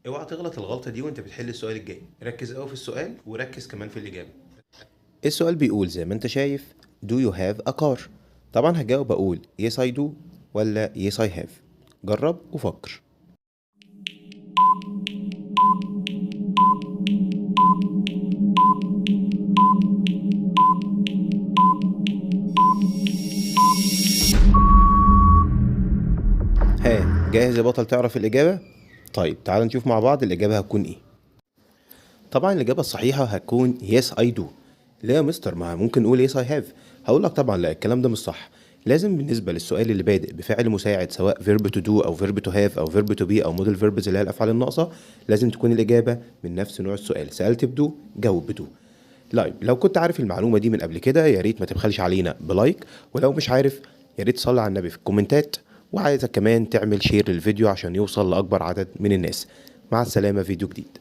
اوعى تغلط الغلطة دي وانت بتحل السؤال الجاي. ركز قوي في السؤال وركز كمان في الإجابة. السؤال بيقول زي ما انت شايف do you have a car؟ طبعا هجاوب اقول yes I do ولا yes I have. جرب وفكر. ها جاهز يا بطل تعرف الإجابة؟ طيب تعال نشوف مع بعض الإجابة هتكون ايه. طبعا الإجابة الصحيحة هتكون yes I do. ليه يا مستر ما ممكن نقول yes I have؟ هقول لك طبعا لا الكلام ده مش صح. لازم بالنسبة للسؤال اللي بادئ بفعل مساعد سواء verb to do أو verb to have أو verb to be أو modal verbs اللي هي الأفعال الناقصة، لازم تكون الإجابة من نفس نوع السؤال. سألت بدو جاوب بدو. طيب لو كنت عارف المعلومة دي من قبل كده يا ريت ما تبخلش علينا بلايك، ولو مش عارف يا ريت تصلي على النبي في الكومنتات، وعايزك كمان تعمل شير للفيديو عشان يوصل لأكبر عدد من الناس. مع السلامة، فيديو جديد.